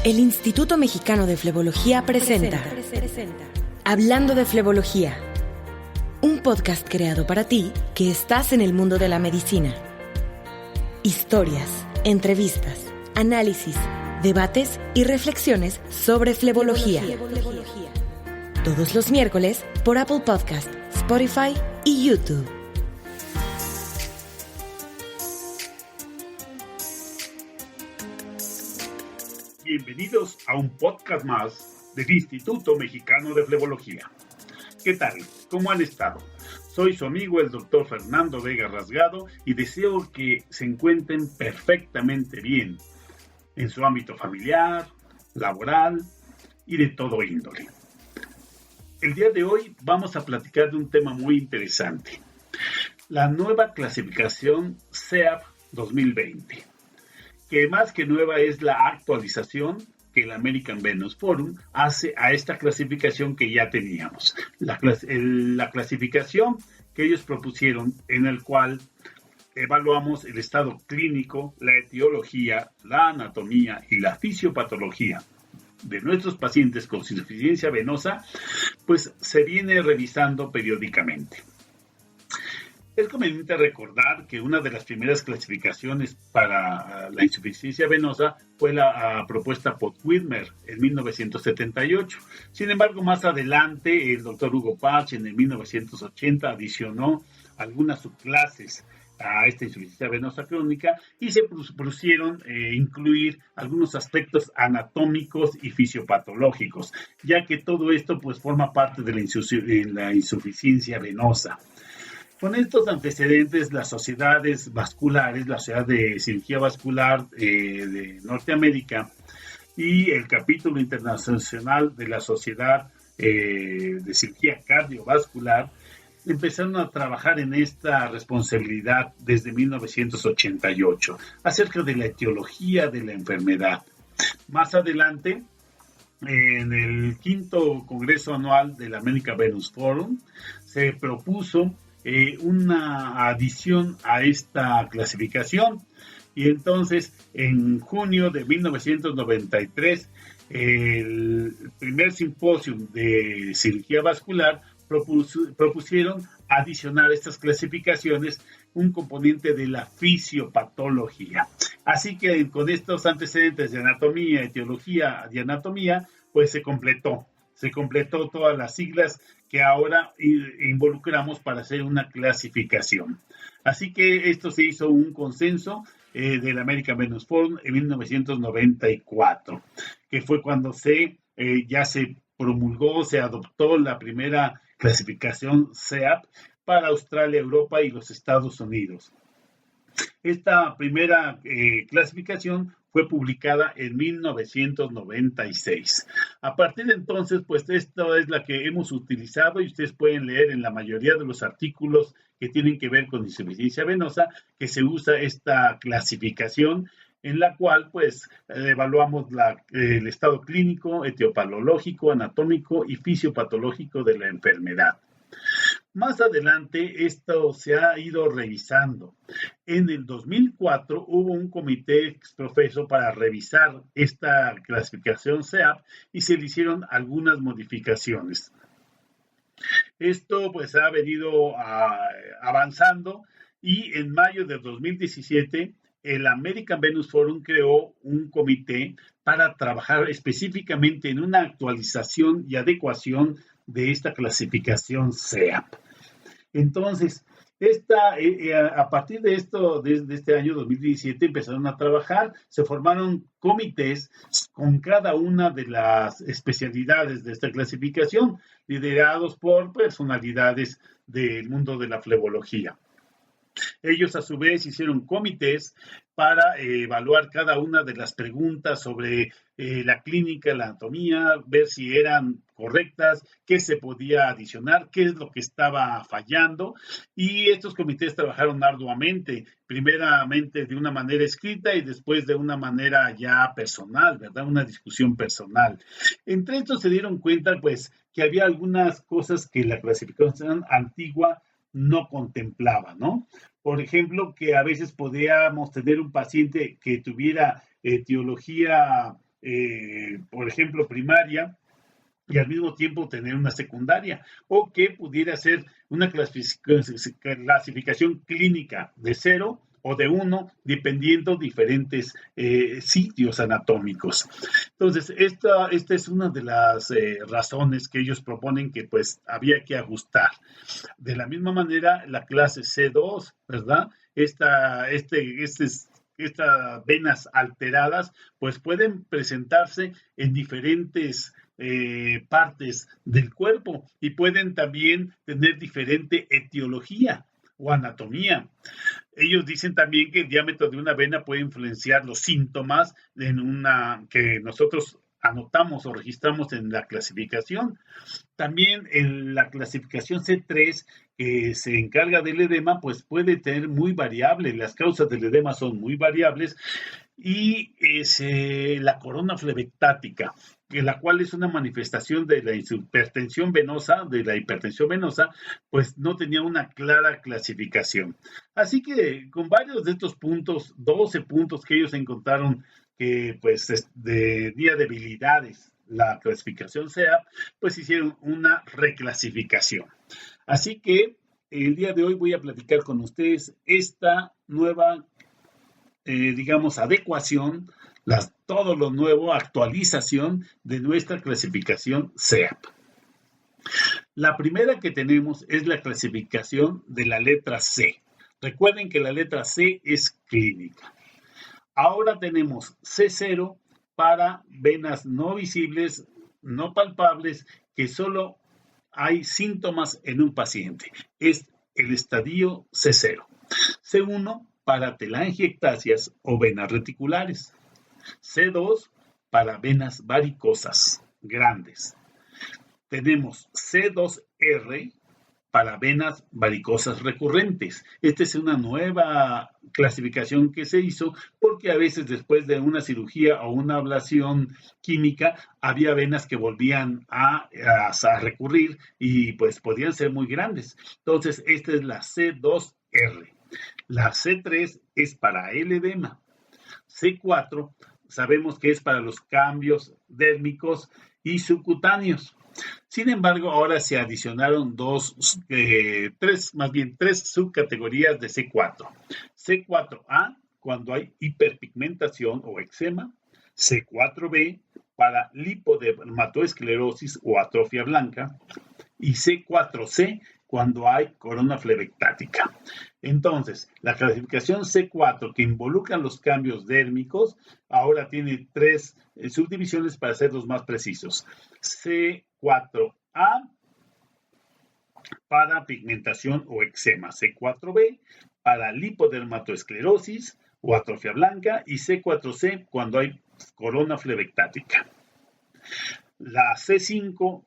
El Instituto Mexicano de Flebología presenta Hablando de Flebología, un podcast creado para ti que estás en el mundo de la medicina. Historias, entrevistas, análisis, debates y reflexiones sobre flebología. Todos los miércoles por Apple Podcast, Spotify y YouTube. Bienvenidos a un podcast más del Instituto Mexicano de Flebología. ¿Qué tal? ¿Cómo han estado? Soy su amigo el doctor Fernando Vega Rasgado y deseo que se encuentren perfectamente bien en su ámbito familiar, laboral y de todo índole. El día de hoy vamos a platicar de un tema muy interesante, la nueva clasificación CEAP 2020. Que más que nueva es la actualización que el American Venous Forum hace a esta clasificación que ya teníamos. La clasificación que ellos propusieron, en el cual evaluamos el estado clínico, la etiología, la anatomía y la fisiopatología de nuestros pacientes con insuficiencia venosa, pues se viene revisando periódicamente. Es conveniente recordar que una de las primeras clasificaciones para la insuficiencia venosa fue la propuesta por Widmer en 1978. Sin embargo, más adelante, el doctor Hugo Parch en el 1980 adicionó algunas subclases a esta insuficiencia venosa crónica y se propusieron incluir algunos aspectos anatómicos y fisiopatológicos, ya que todo esto pues forma parte de la insuficiencia venosa. Con estos antecedentes, las sociedades vasculares, la Sociedad de Cirugía Vascular de Norteamérica y el capítulo internacional de la Sociedad de Cirugía Cardiovascular empezaron a trabajar en esta responsabilidad desde 1988, acerca de la etiología de la enfermedad. Más adelante, en el 5º Congreso Anual del American Venous Forum, se propuso una adición a esta clasificación y entonces en junio de 1993 el primer simposio de cirugía vascular propusieron adicionar a estas clasificaciones un componente de la fisiopatología. Así que con estos antecedentes de anatomía, etiología y anatomía, pues se completó todas las siglas que ahora involucramos para hacer una clasificación. Así que esto se hizo un consenso del American Venous Forum en 1994, que fue cuando ya se promulgó, se adoptó la primera clasificación CEAP para Australia, Europa y los Estados Unidos. Esta primera clasificación fue publicada en 1996. A partir de entonces, pues esta es la que hemos utilizado y ustedes pueden leer en la mayoría de los artículos que tienen que ver con insuficiencia venosa, que se usa esta clasificación en la cual pues evaluamos el estado clínico, etiopatológico, anatómico y fisiopatológico de la enfermedad. Más adelante esto se ha ido revisando. En el 2004 hubo un comité exprofeso para revisar esta clasificación CEAP y se le hicieron algunas modificaciones. Esto pues ha venido avanzando y en mayo de 2017 el American Venous Forum creó un comité para trabajar específicamente en una actualización y adecuación de esta clasificación CEAP. Entonces, a partir de esto, desde este año 2017, empezaron a trabajar, se formaron comités con cada una de las especialidades de esta clasificación, liderados por personalidades del mundo de la flebología. Ellos a su vez hicieron comités para evaluar cada una de las preguntas sobre la clínica, la anatomía, ver si eran correctas, qué se podía adicionar, qué es lo que estaba fallando. Y estos comités trabajaron arduamente, primeramente de una manera escrita y después de una manera ya personal, ¿verdad? Una discusión personal. Entre estos se dieron cuenta, pues, que había algunas cosas que la clasificación antigua no contemplaba, ¿no? Por ejemplo, que a veces podíamos tener un paciente que tuviera etiología por ejemplo, primaria, y al mismo tiempo tener una secundaria, o que pudiera ser una clasificación clínica de 0 o de 1, dependiendo diferentes sitios anatómicos. Entonces, esta es una de las razones que ellos proponen que pues había que ajustar. De la misma manera, la clase C2, ¿verdad? Estas venas alteradas, pues pueden presentarse en diferentes partes del cuerpo y pueden también tener diferente etiología o anatomía. Ellos dicen también que el diámetro de una vena puede influenciar los síntomas que nosotros anotamos o registramos en la clasificación. También en la clasificación C3, que se encarga del edema, pues puede tener muy variable. Las causas del edema son muy variables y la corona flebectática, la cual es una manifestación de la hipertensión venosa, pues no tenía una clara clasificación. Así que con varios de estos puntos, 12 puntos que ellos encontraron que pues tenía debilidades la clasificación SEA, pues hicieron una reclasificación. Así que el día de hoy voy a platicar con ustedes esta nueva adecuación, todo lo nuevo, actualización de nuestra clasificación SEAP. La primera que tenemos es la clasificación de la letra C. Recuerden que la letra C es clínica. Ahora tenemos C0 para venas no visibles, no palpables, que solo hay síntomas en un paciente. Es el estadio C0. C1 para telangiectasias o venas reticulares. C2 para venas varicosas grandes. Tenemos C2R para venas varicosas recurrentes. Esta es una nueva clasificación que se hizo porque a veces después de una cirugía o una ablación química había venas que volvían a recurrir y pues podían ser muy grandes. Entonces, esta es la C2R. La C3 es para el edema. C4 sabemos que es para los cambios dérmicos y subcutáneos. Sin embargo, ahora se adicionaron tres subcategorías de C4. C4A, cuando hay hiperpigmentación o eczema. C4B, para lipodermatoesclerosis o atrofia blanca. Y C4C, cuando hay corona flebectática. Entonces, la clasificación C4, que involucra los cambios dérmicos, ahora tiene 3 subdivisiones para ser los más precisos. C4A para pigmentación o eczema, C4B para lipodermatoesclerosis o atrofia blanca y C4C cuando hay corona flebectática. La C5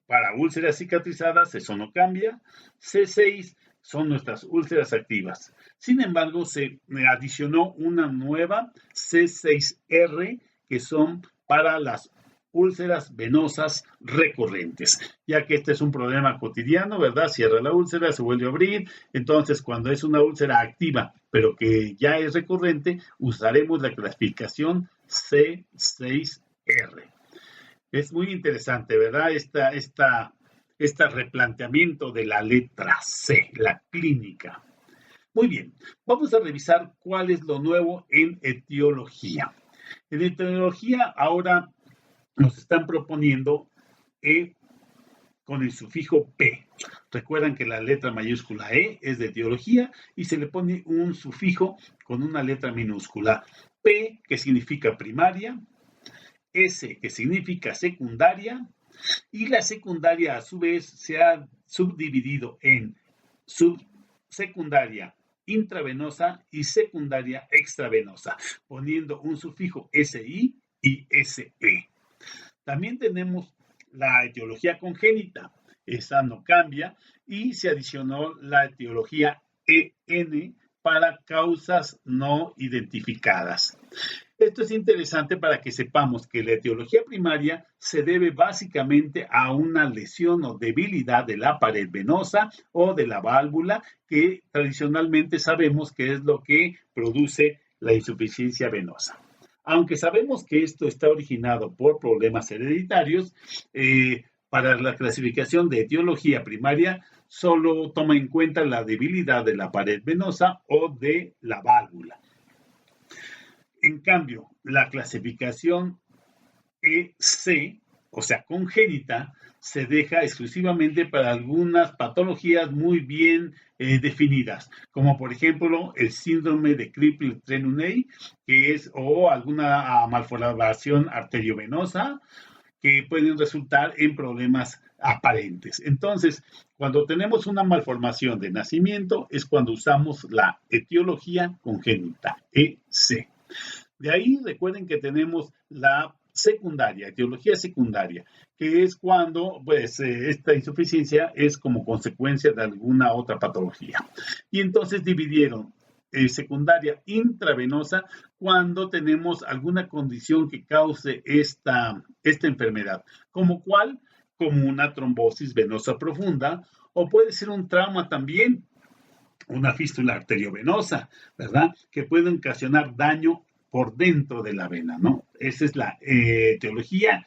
para úlceras cicatrizadas, eso no cambia. C6 son nuestras úlceras activas. Sin embargo, se adicionó una nueva C6R, que son para las úlceras venosas recurrentes, ya que este es un problema cotidiano, ¿verdad? Cierra la úlcera, se vuelve a abrir. Entonces, cuando es una úlcera activa, pero que ya es recurrente, usaremos la clasificación C6R. Es muy interesante, ¿verdad? Este replanteamiento de la letra C, la clínica. Muy bien, vamos a revisar cuál es lo nuevo en etiología. En etiología ahora nos están proponiendo E con el sufijo P. Recuerdan que la letra mayúscula E es de etiología y se le pone un sufijo con una letra minúscula. P, que significa primaria. S, que significa secundaria, y la secundaria a su vez se ha subdividido en subsecundaria intravenosa y secundaria extravenosa, poniendo un sufijo SI y SE. También tenemos la etiología congénita, esa no cambia, y se adicionó la etiología EN para causas no identificadas. Esto es interesante para que sepamos que la etiología primaria se debe básicamente a una lesión o debilidad de la pared venosa o de la válvula, que tradicionalmente sabemos que es lo que produce la insuficiencia venosa. Aunque sabemos que esto está originado por problemas hereditarios, para la clasificación de etiología primaria solo toma en cuenta la debilidad de la pared venosa o de la válvula. En cambio, la clasificación EC, o sea, congénita, se deja exclusivamente para algunas patologías muy bien definidas, como por ejemplo el síndrome de Klippel-Trenaunay, o alguna malformación arteriovenosa, que pueden resultar en problemas aparentes. Entonces, cuando tenemos una malformación de nacimiento, es cuando usamos la etiología congénita, EC. De ahí recuerden que tenemos la secundaria, etiología secundaria, que es cuando esta insuficiencia es como consecuencia de alguna otra patología. Y entonces dividieron secundaria intravenosa cuando tenemos alguna condición que cause esta enfermedad, como una trombosis venosa profunda, o puede ser un trauma también, una fístula arteriovenosa, ¿verdad? Que puede ocasionar daño por dentro de la vena, ¿no? Esa es la etiología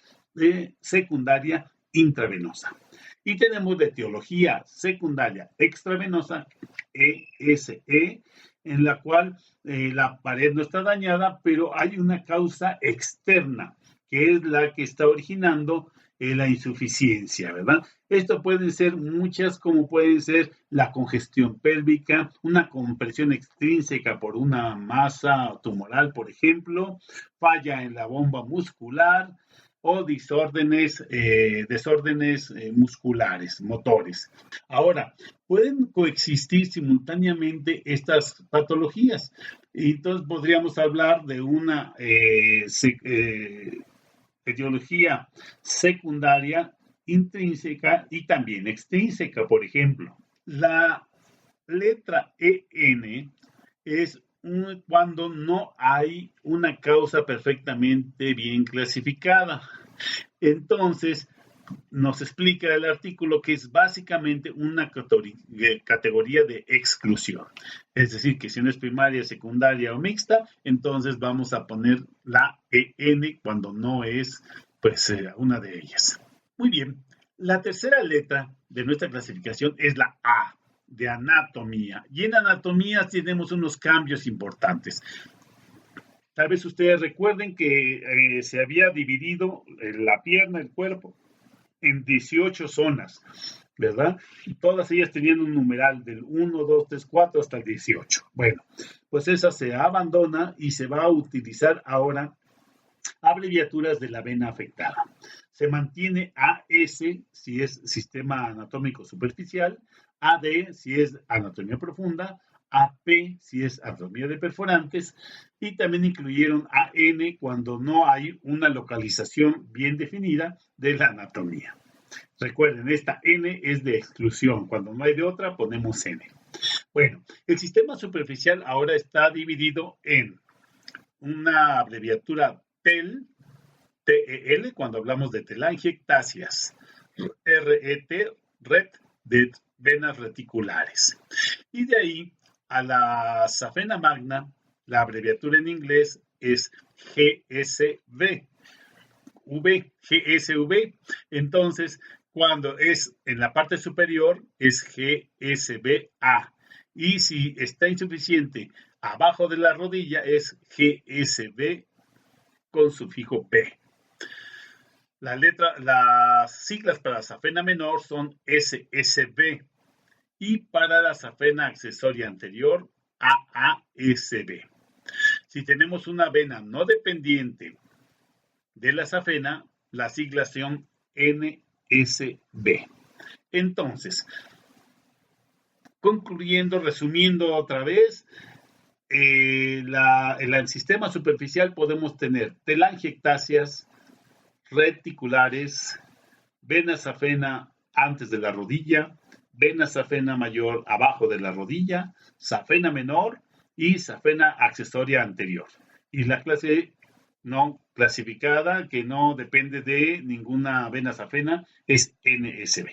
secundaria intravenosa. Y tenemos la etiología secundaria extravenosa, ESE, en la cual la pared no está dañada, pero hay una causa externa, que es la que está originando la insuficiencia, ¿verdad? Esto pueden ser muchas, como pueden ser la congestión pélvica, una compresión extrínseca por una masa tumoral, por ejemplo, falla en la bomba muscular o desórdenes musculares, motores. Ahora, pueden coexistir simultáneamente estas patologías. Y entonces podríamos hablar de una etiología secundaria intrínseca y también extrínseca, por ejemplo. La letra EN es cuando no hay una causa perfectamente bien clasificada. Entonces, nos explica el artículo que es básicamente una categoría de exclusión. Es decir, que si no es primaria, secundaria o mixta, entonces vamos a poner la EN cuando no es una de ellas. Muy bien, la tercera letra de nuestra clasificación es la A, de anatomía. Y en anatomía tenemos unos cambios importantes. Tal vez ustedes recuerden que se había dividido la pierna, el cuerpo, en 18 zonas, ¿verdad? Todas ellas tenían un numeral del 1, 2, 3, 4 hasta el 18. Bueno, pues esa se abandona y se va a utilizar ahora abreviaturas de la vena afectada. Se mantiene AS si es sistema anatómico superficial, AD si es anatomía profunda, AP si es anatomía de perforantes, y también incluyeron AN cuando no hay una localización bien definida de la anatomía. Recuerden, esta N es de exclusión. Cuando no hay de otra, ponemos N. Bueno, el sistema superficial ahora está dividido en una abreviatura TEL, TEL, cuando hablamos de telangiectasias, RET, red de venas reticulares. Y de ahí a la safena magna, la abreviatura en inglés es GSV. GSV. Entonces, cuando es en la parte superior, es GSVA. Y si está insuficiente abajo de la rodilla, es GSV con sufijo P. Las siglas para la safena menor son SSB y para la safena accesoria anterior, AASB. Si tenemos una vena no dependiente de la safena, las siglas son NSB. Entonces, concluyendo, resumiendo otra vez, en el sistema superficial podemos tener telangiectasias reticulares, vena safena antes de la rodilla, vena safena mayor abajo de la rodilla, safena menor y safena accesoria anterior. Y la clase no clasificada, que no depende de ninguna vena safena, es NSB.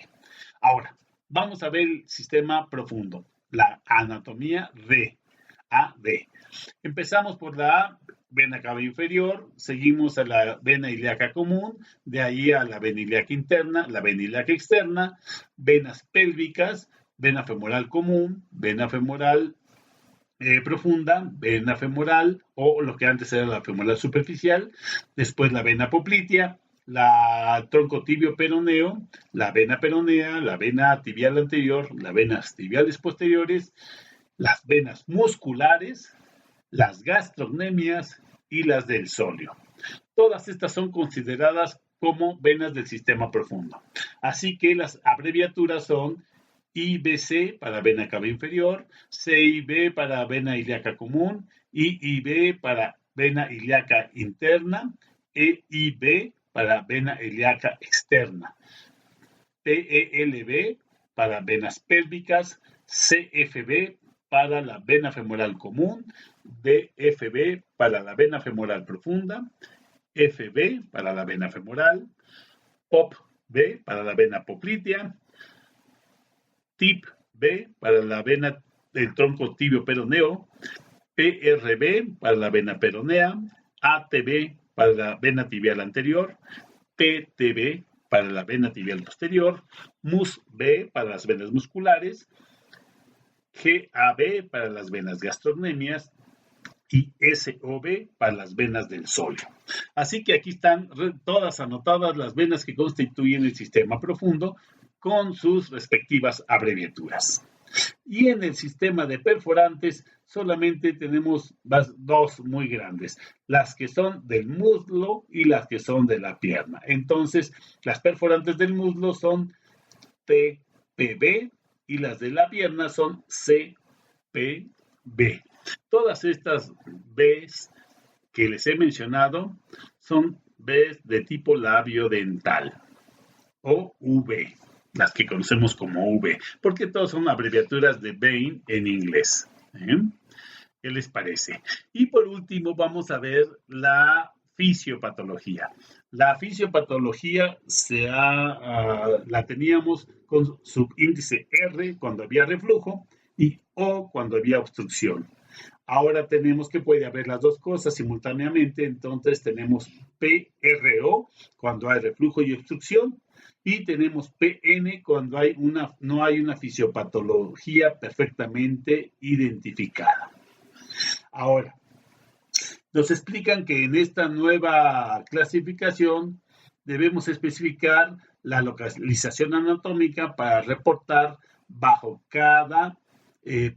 Ahora, vamos a ver el sistema profundo, la anatomía de AD. Empezamos por la A, vena cava inferior, seguimos a la vena ilíaca común, de ahí a la vena ilíaca interna, la vena ilíaca externa, venas pélvicas, vena femoral común, vena femoral profunda, vena femoral o lo que antes era la femoral superficial, después la vena poplitea, la tronco tibio peroneo, la vena peronea, la vena tibial anterior, las venas tibiales posteriores, las venas musculares, las gastrocnemias y las del sóleo. Todas estas son consideradas como venas del sistema profundo. Así que las abreviaturas son IVC para vena cava inferior, CIV para vena ilíaca común, IIV para vena ilíaca interna, EIV para vena ilíaca externa, PELV para venas pélvicas, CFB para la vena femoral común, DFB para la vena femoral profunda, FB para la vena femoral, POP-B para la vena poplitea, TIP-B para la vena del tronco tibio peroneo, PRB para la vena peronea, ATB para la vena tibial anterior, TTB para la vena tibial posterior, MUS-B para las venas musculares, GAB para las venas gastrocnemias y SOB para las venas del sóleo. Así que aquí están todas anotadas las venas que constituyen el sistema profundo con sus respectivas abreviaturas. Y en el sistema de perforantes solamente tenemos dos muy grandes, las que son del muslo y las que son de la pierna. Entonces, las perforantes del muslo son TPB y las de la pierna son CPB. Todas estas Bs que les he mencionado son Bs de tipo labiodental o V, las que conocemos como V, porque todas son abreviaturas de vein en inglés. ¿Qué les parece? Y por último vamos a ver la fisiopatología. La fisiopatología la teníamos con subíndice R cuando había reflujo y O cuando había obstrucción. Ahora tenemos que puede haber las dos cosas simultáneamente, entonces tenemos PRO cuando hay reflujo y obstrucción y tenemos PN cuando no hay una fisiopatología perfectamente identificada. Ahora, nos explican que en esta nueva clasificación debemos especificar la localización anatómica para reportar bajo cada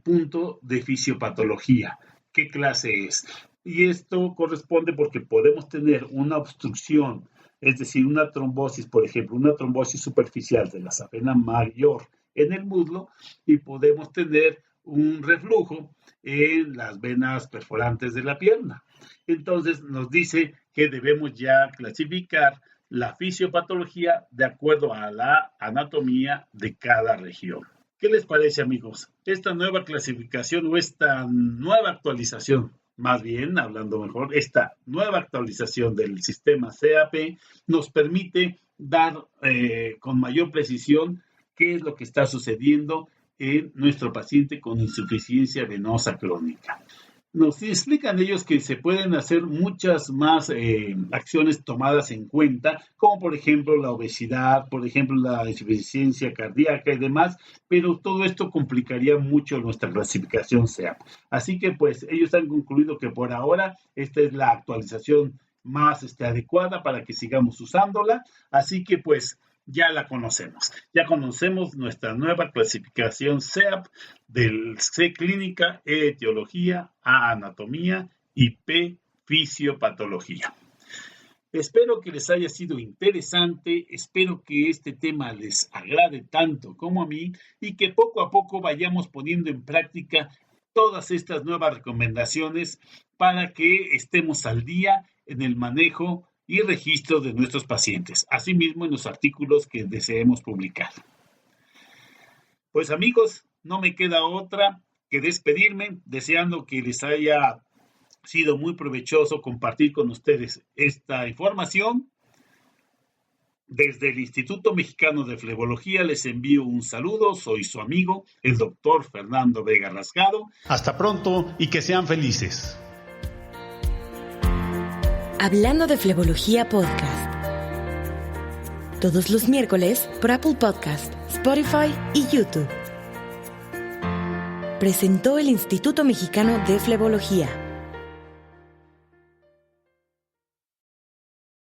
punto de fisiopatología. ¿Qué clase es? Y esto corresponde porque podemos tener una obstrucción, es decir, una trombosis, por ejemplo, una trombosis superficial de la vena mayor en el muslo y podemos tener un reflujo en las venas perforantes de la pierna. Entonces nos dice que debemos ya clasificar la fisiopatología de acuerdo a la anatomía de cada región. ¿Qué les parece, amigos? Esta nueva clasificación o esta nueva actualización, más bien, hablando mejor, esta nueva actualización del sistema CAP nos permite dar con mayor precisión qué es lo que está sucediendo en nuestro paciente con insuficiencia venosa crónica. Nos explican ellos que se pueden hacer muchas más acciones tomadas en cuenta, como por ejemplo la obesidad, por ejemplo la insuficiencia cardíaca y demás, pero todo esto complicaría mucho nuestra clasificación CAP. Así que pues ellos han concluido que por ahora esta es la actualización más adecuada para que sigamos usándola, así que pues ya la conocemos. Ya conocemos nuestra nueva clasificación CEAP del C clínica, E etiología, A anatomía y P fisiopatología. Espero que les haya sido interesante, espero que este tema les agrade tanto como a mí y que poco a poco vayamos poniendo en práctica todas estas nuevas recomendaciones para que estemos al día en el manejo y registro de nuestros pacientes, asimismo en los artículos que deseemos publicar. Pues amigos, no me queda otra que despedirme, deseando que les haya sido muy provechoso compartir con ustedes esta información. Desde el Instituto Mexicano de Flebología les envío un saludo, soy su amigo, el doctor Fernando Vega Rasgado. Hasta pronto y que sean felices. Hablando de Flebología Podcast. Todos los miércoles por Apple Podcast, Spotify y YouTube. Presentó el Instituto Mexicano de Flebología.